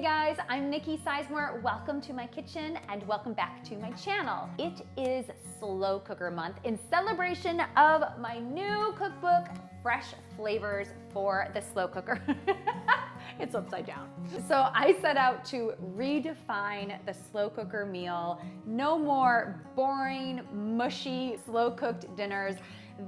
guys, I'm Nikki Sizemore. Welcome to my kitchen and welcome back to my channel. It is slow cooker month in celebration of my new cookbook, Fresh Flavors for the Slow Cooker. It's upside down. So I set out to redefine the slow cooker meal. No more boring, mushy, slow cooked dinners.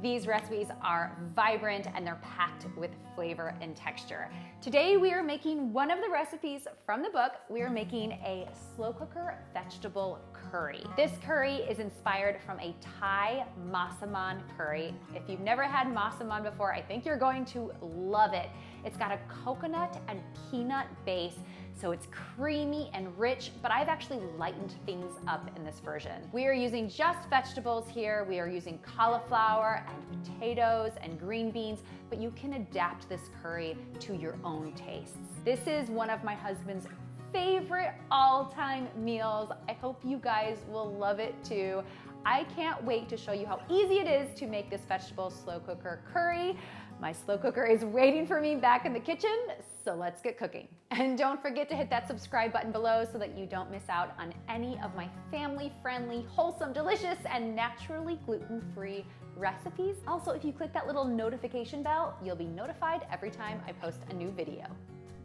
These recipes are vibrant and they're packed with flavor and texture. Today we are making one of the recipes from the book. We are making a slow cooker vegetable curry. This curry is inspired from a Thai massaman curry. If you've never had massaman before, I think you're going to love it. It's got a coconut and peanut base, so it's creamy and rich, but I've actually lightened things up in this version. We are using just vegetables here. We are using cauliflower and potatoes and green beans, but you can adapt this curry to your own tastes. This is one of my husband's favorite all-time meals. I hope you guys will love it too. I can't wait to show you how easy it is to make this vegetable slow cooker curry. My slow cooker is waiting for me back in the kitchen, so let's get cooking. And don't forget to hit that subscribe button below so that you don't miss out on any of my family-friendly, wholesome, delicious, and naturally gluten-free recipes. Also, if you click that little notification bell, you'll be notified every time I post a new video.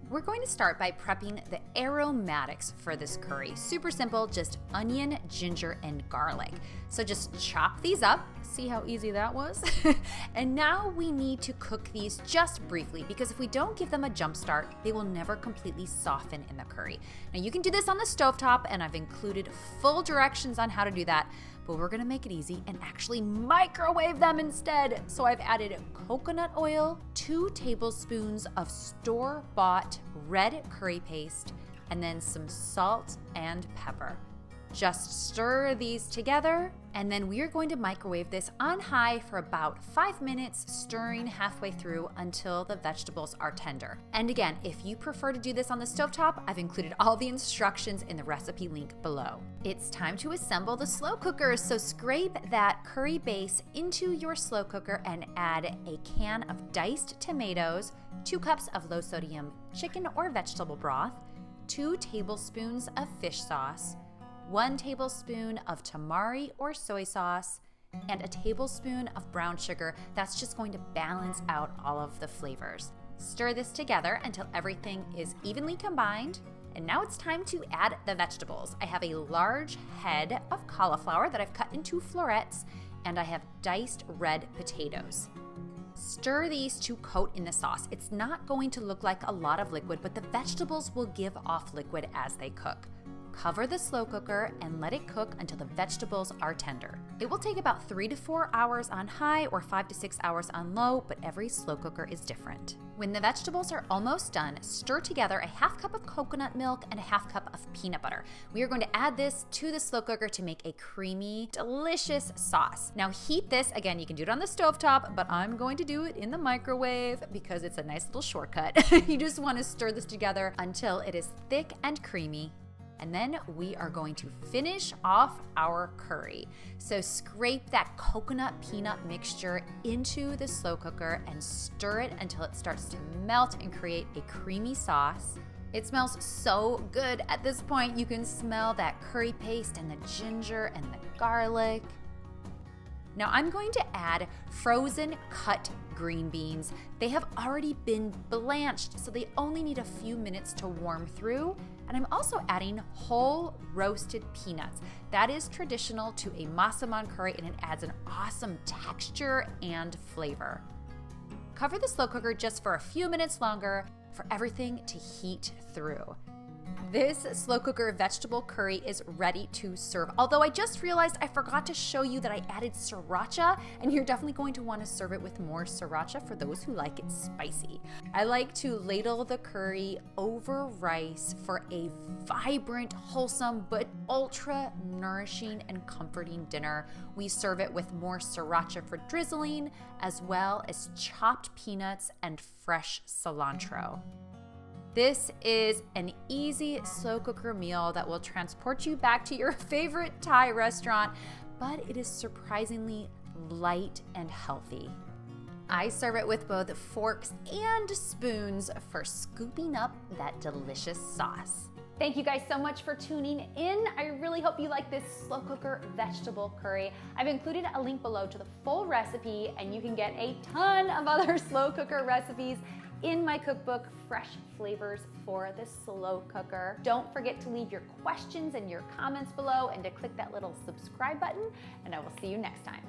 We're going to start by prepping the aromatics for this curry. Super simple, just onion, ginger, and garlic. So just chop these up. See how easy that was? And now we need to cook these just briefly because if we don't give them a jump start, they will never completely soften in the curry. Now you can do this on the stovetop and I've included full directions on how to do that, but we're gonna make it easy and actually microwave them instead. So I've added coconut oil, 2 tablespoons of store-bought red curry paste, and then some salt and pepper. Just stir these together, and then we are going to microwave this on high for about 5 minutes, stirring halfway through until the vegetables are tender. And again, if you prefer to do this on the stovetop, I've included all the instructions in the recipe link below. It's time to assemble the slow cooker, so scrape that curry base into your slow cooker and add a can of diced tomatoes, 2 cups of low sodium chicken or vegetable broth, 2 tablespoons of fish sauce, 1 tablespoon of tamari or soy sauce, and a tablespoon of brown sugar. That's just going to balance out all of the flavors. Stir this together until everything is evenly combined. And now it's time to add the vegetables. I have a large head of cauliflower that I've cut into florets, and I have diced red potatoes. Stir these to coat in the sauce. It's not going to look like a lot of liquid, but the vegetables will give off liquid as they cook. Cover the slow cooker and let it cook until the vegetables are tender. It will take about 3 to 4 hours on high or 5 to 6 hours on low, but every slow cooker is different. When the vegetables are almost done, stir together a 1/2 cup of coconut milk and a 1/2 cup of peanut butter. We are going to add this to the slow cooker to make a creamy, delicious sauce. Now heat this, again, you can do it on the stovetop, but I'm going to do it in the microwave because it's a nice little shortcut. You just want to stir this together until it is thick and creamy. And then we are going to finish off our curry. So scrape that coconut peanut mixture into the slow cooker and stir it until it starts to melt and create a creamy sauce. It smells so good at this point. You can smell that curry paste and the ginger and the garlic. Now I'm going to add frozen cut green beans. They have already been blanched, so they only need a few minutes to warm through. And I'm also adding whole roasted peanuts. That is traditional to a massaman curry and it adds an awesome texture and flavor. Cover the slow cooker just for a few minutes longer for everything to heat through. This slow cooker vegetable curry is ready to serve. Although I just realized I forgot to show you that I added sriracha, and you're definitely going to want to serve it with more sriracha for those who like it spicy. I like to ladle the curry over rice for a vibrant, wholesome, but ultra nourishing and comforting dinner. We serve it with more sriracha for drizzling, as well as chopped peanuts and fresh cilantro. This is an easy slow cooker meal that will transport you back to your favorite Thai restaurant, but it is surprisingly light and healthy. I serve it with both forks and spoons for scooping up that delicious sauce. Thank you guys so much for tuning in. I really hope you like this slow cooker vegetable curry. I've included a link below to the full recipe, and you can get a ton of other slow cooker recipes in my cookbook, Fresh Flavors for the Slow Cooker. Don't forget to leave your questions and your comments below and to click that little subscribe button, and I will see you next time.